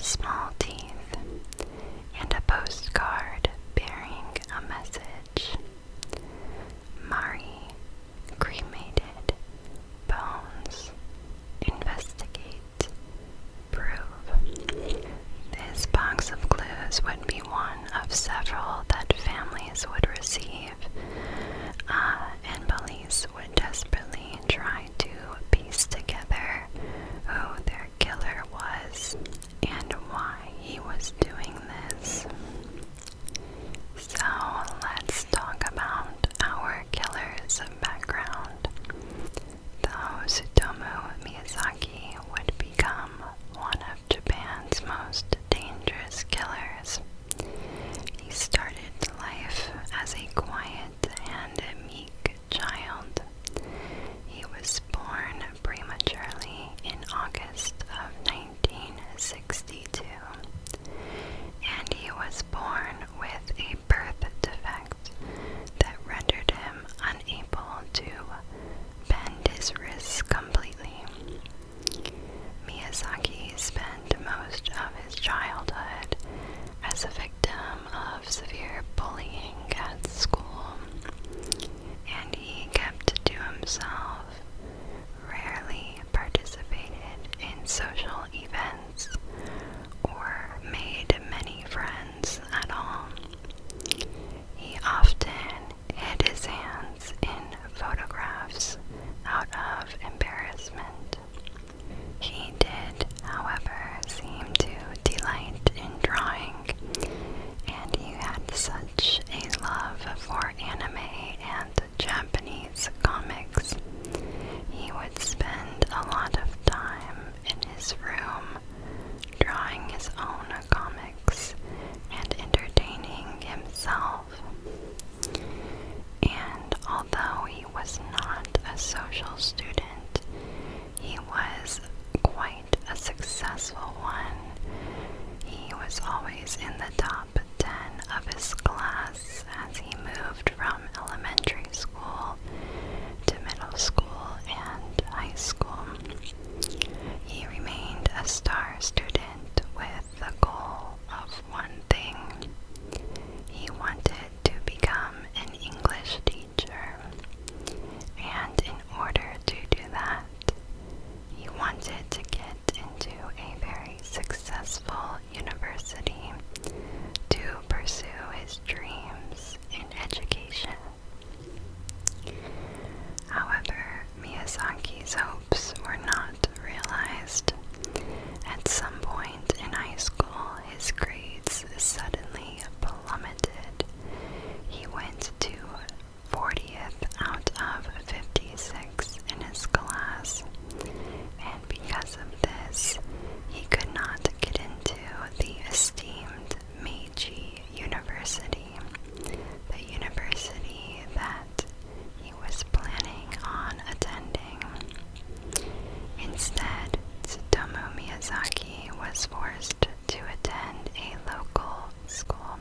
small teeth, and a postcard bearing a message. Mari cremated, bones, investigate, prove. This box of clues would be one of several that families would receive, and police would desperately try to piece together who their killer was and why he was doing this. So let's talk about our killer's background. Though Tsutomu Miyazaki would become one of Japan's most dangerous killers, he started life as a quiet and meek child. He was born prematurely in August of 1962, and he was born with a birth defect that rendered him unable to bend his wrists completely. Miyazaki spent most of his childhood as a victim of severe bullying at school, and he kept to himself, rarely participated in social events, or made many friends at all. He often hid his hands in photographs out of embarrassment. He did, however, seem to delight in drawing, and he had such a love for anime and Japanese comics. He would spend a lot of time in his room drawing his own comics and entertaining himself. And although he was not a social student, he was quite a successful one. He was always in the top 10 of his class as he moved from elementary school to middle school and high school. He remained a star student with the goal of one thing. He wanted to become an English teacher, and in order to do that, he wanted to get into a very successful university to pursue his dreams in education. However, Miyazaki's hopes were not realized. At some point in high school, his grades suddenly plummeted. He went to 40th out of 56 in his class, and because of this, he could not get into the esteemed Meiji University, the university that he was planning on attending. Instead, Tsutomu Miyazaki was forced to attend a local school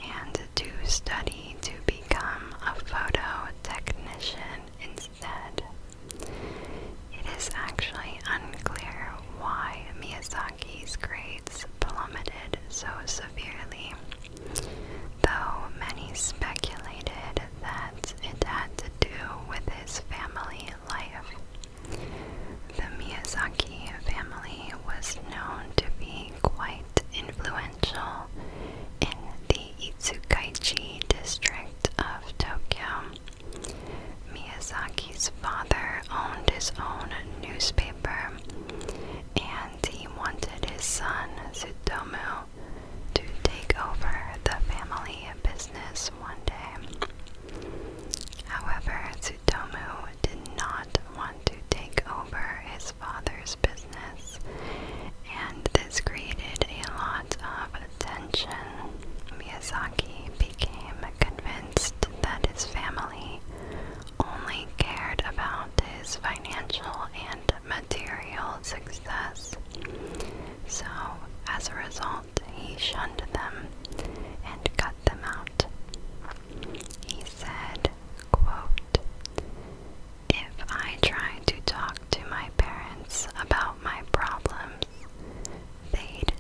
and to study to become a photo technician instead. It is actually unclear why Miyazaki's grades plummeted so severely, though many speculated that it had to do with his family life. The Miyazaki family was known to be quite influential in the Itsukaichi district of Tokyo. Miyazaki's father owned his own newspaper, and he wanted his son Tsutomu to take over the family business one day. However, Tsutomu did not want to take over his father's business, and this created a lot of tension. Miyazaki became convinced that his family only cared about his financial and material success. So, as a result, he shunned them and cut them out. He said, quote, "If I tried to talk to my parents about my problems, they'd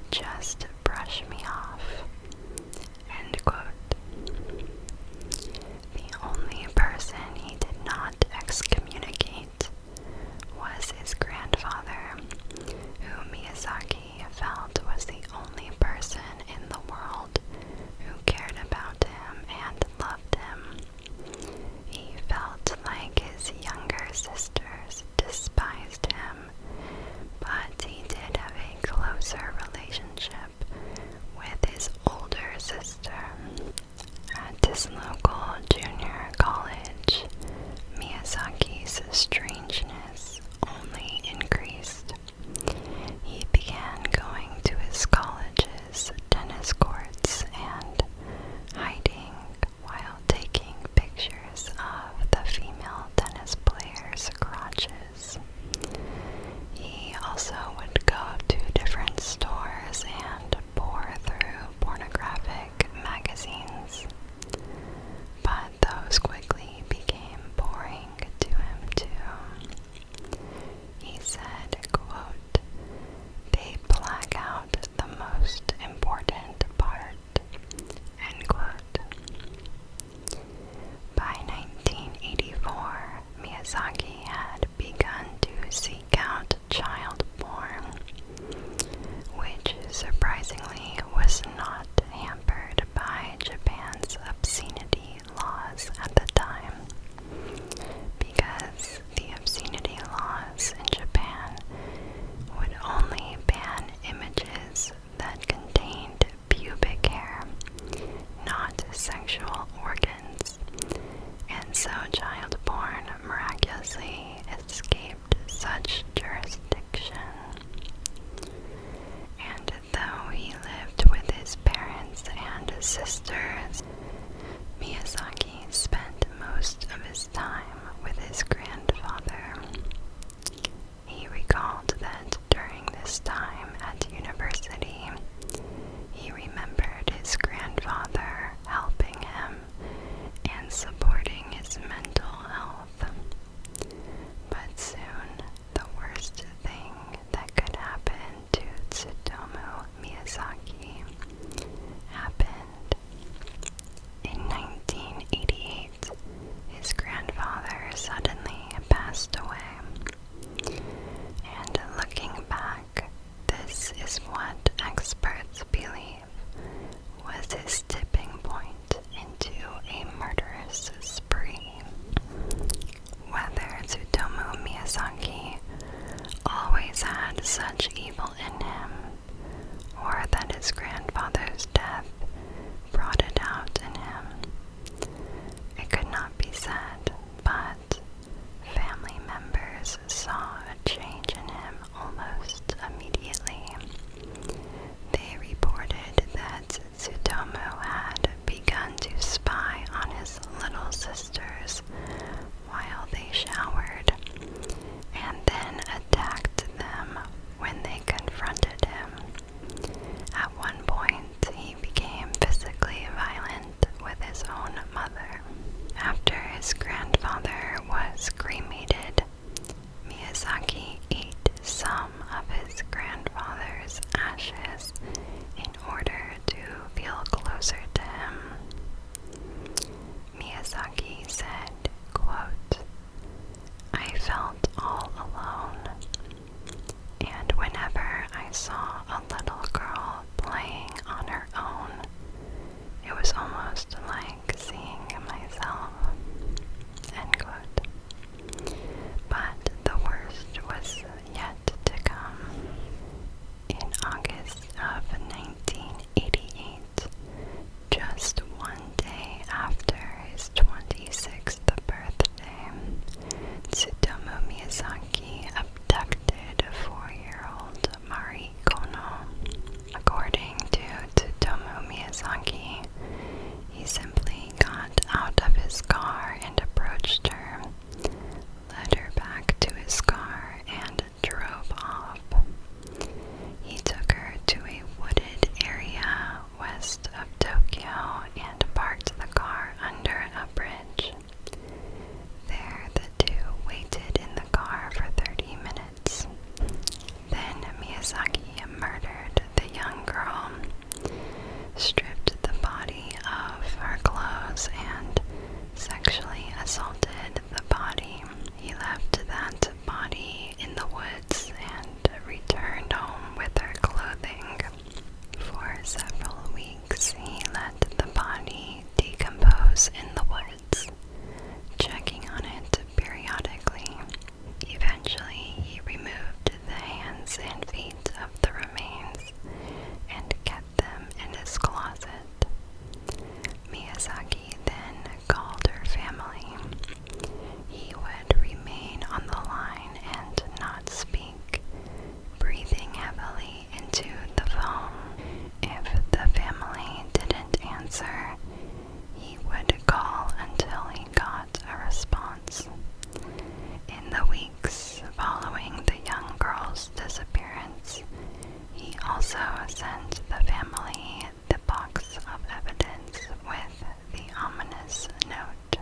sent the family the box of evidence with the ominous note.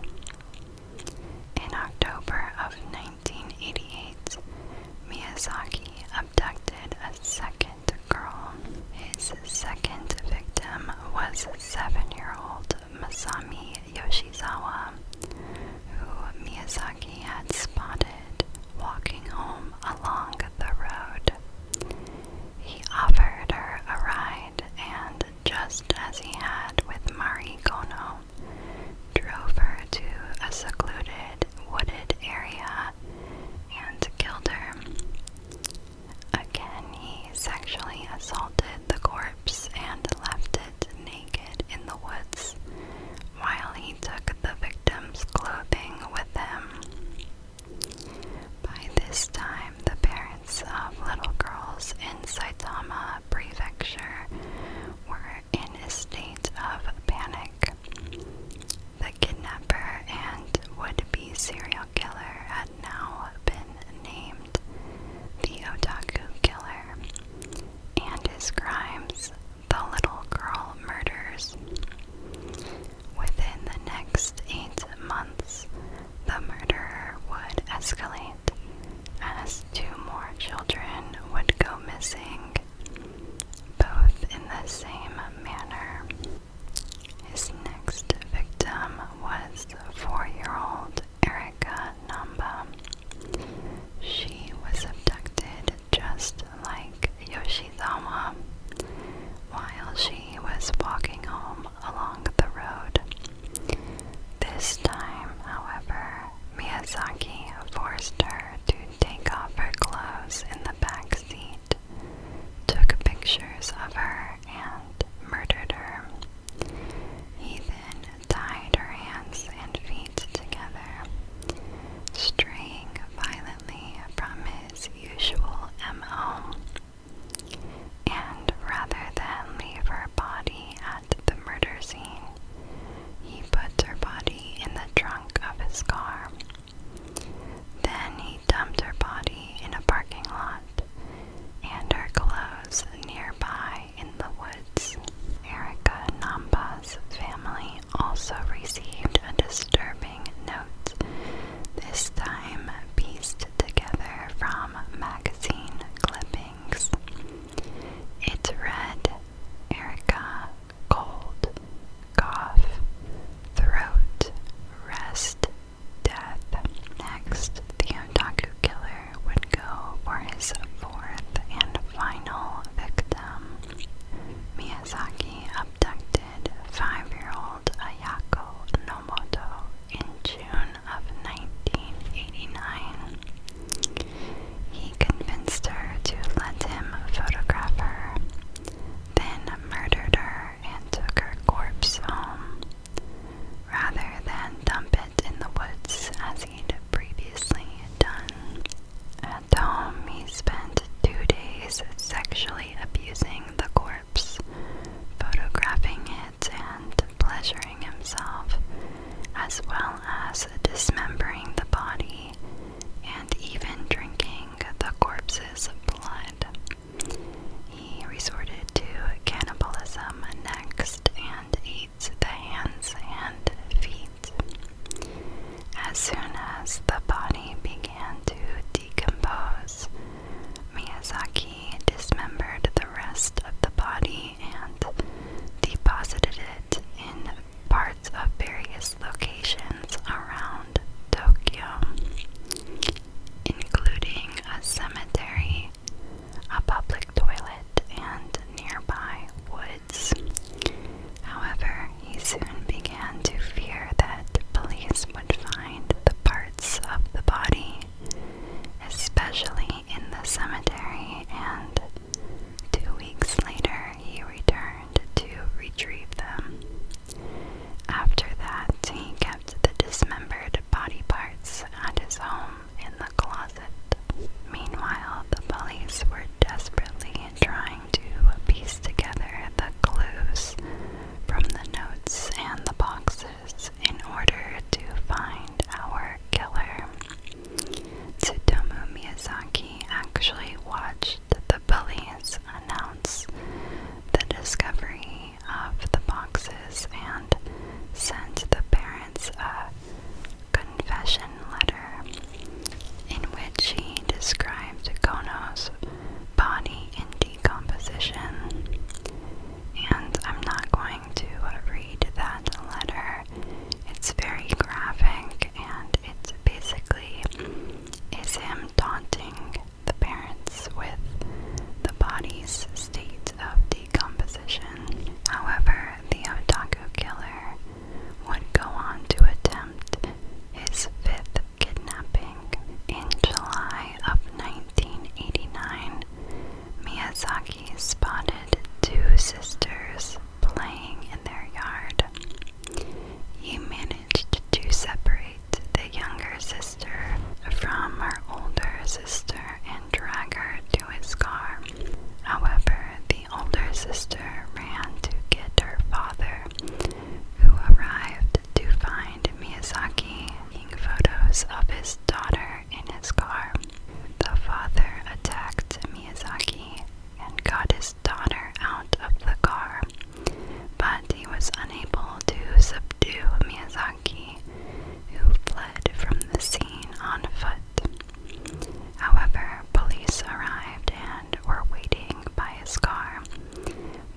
In October of 1988, Miyazaki abducted a second girl. His second victim was 7-year-old Masami Yoshizawa, who Miyazaki had spotted walking home along the road. He offered her a ride, and just as he had with Mari Kono, drove her to a secluded wooded area and killed her. Again, he sexually assaulted the corpse and left it naked in the woods, while he took the victim's clothing with him. By this time, the parents of little girls in Saitama Prefecture were in a state of panic. The kidnapper and would-be serial killer had now been named the Otaku Killer, and his crimes, the little girl murders. Within the next 8 months, the murderer would escalate, as 2 more children would go missing, both in the same manner. His next victim was 4-year-old Erika Namba. She was abducted just like Yoshizawa, while she was walking home along the road. This time, however, Miyazaki forced her to take off her clothes in the back seat, took pictures of her, and murdered her. He then tied her hands and feet together, straying violently from his usual MO. And rather than leave her body at the murder scene, he put her body in the trunk of his car. Then he dumped her body in a parking lot, and her clothes nearby in the sister ran to get her father, who arrived to find Miyazaki taking photos of his daughter in his car. The father attacked Miyazaki and got his daughter out of the car, but he was unable to subdue Miyazaki, who fled from the scene on foot. However, police arrived and were waiting by his car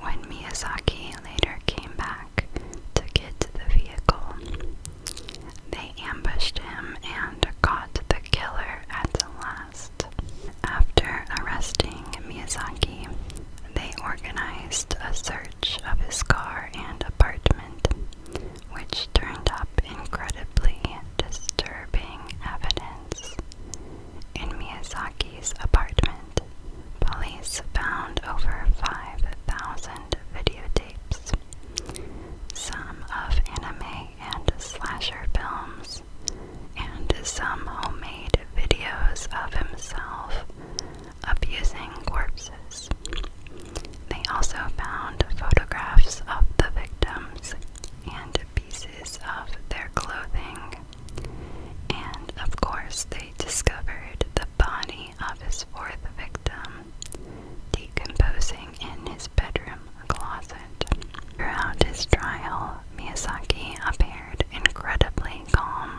when Miyazaki later came back to get to the vehicle. They ambushed him and caught the killer at last. After arresting Miyazaki, they organized a search of his car and apartment, which turned up incredibly disturbing evidence. In Miyazaki's apartment, police found over 5,000 videotapes, some of anime and slasher films, and some homemade videos of himself abusing corpses. They also found photographs of the victims and pieces of their clothing. And of course, they discovered the body of his fourth victim, decomposing in his bedroom closet. Throughout his trial, Miyazaki appeared incredibly calm.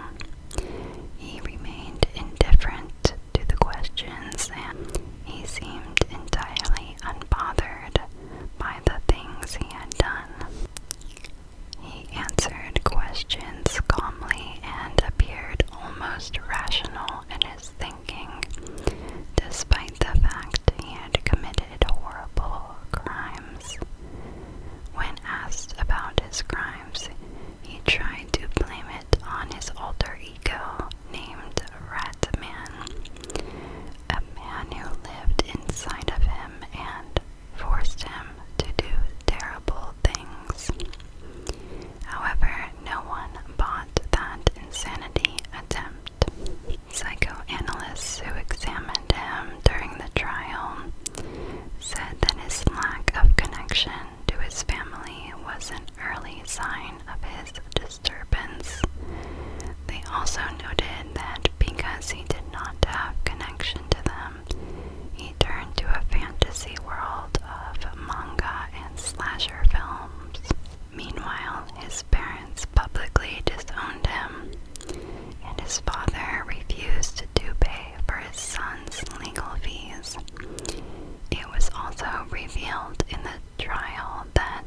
He remained indifferent to the questions, and he seemed entirely unbothered by the things he had done. He answered questions calmly and appeared almost rational in his thinking, despite the fact he had committed horrible crimes. When asked about his crimes, he tried to blame it on his alter ego named Ratman, a man who lived inside of him and forced him to do terrible things. However, no one bought that insanity attempt. Psychoanalysts who examined him during the trial said that his lack of connection to his family was an early sign of his disturbance. They also noted that because he did not have connection to them, he turned to a fantasy world of manga and slasher films. Meanwhile, his parents publicly disowned him, and his father refused to pay for his son's legal fees. It was also revealed in the trial that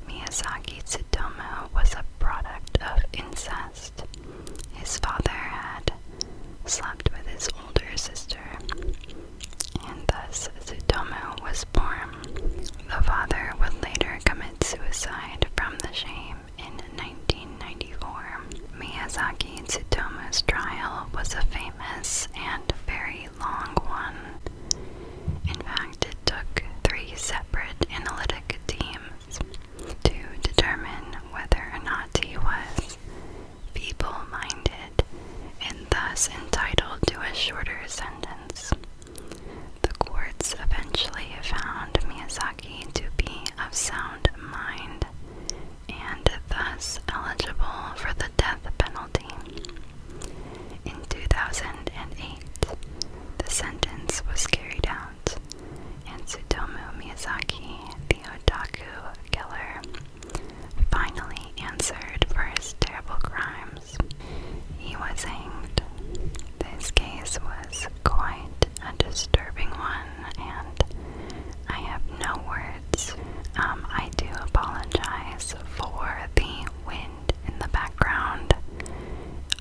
Miyazaki Tsutomu was a product of incest. His father had slept with his older sister, and thus Tsutomu was born. The father would later commit suicide from the shame in 1994. Miyazaki Tsutomu's trial was a famous and very long one. In fact, it took 3 separate analytic teams to determine whether or not he was feeble-minded and thus entitled to a shorter sentence. The courts eventually found Miyazaki to be of sound mind and thus eligible for the death penalty. In 2008, the sentence was carried out, and Tsutomu Miyazaki, the Otaku Killer, finally answered for his terrible crimes. He was hanged. This case was quite a disturbing one, and I have no words. I do apologize for the wind in the background.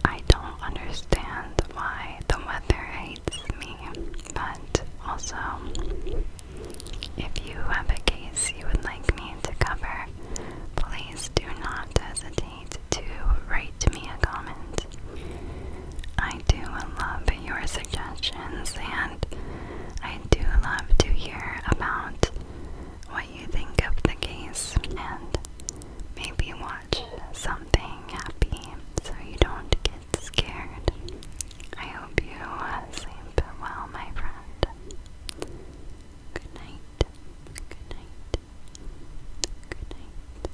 I don't understand why the weather hates me, but also, if you have a case you would like me to cover, please do not hesitate to write me a comment. I do love your suggestions, and I do love to hear about what you think of the case, and maybe watch something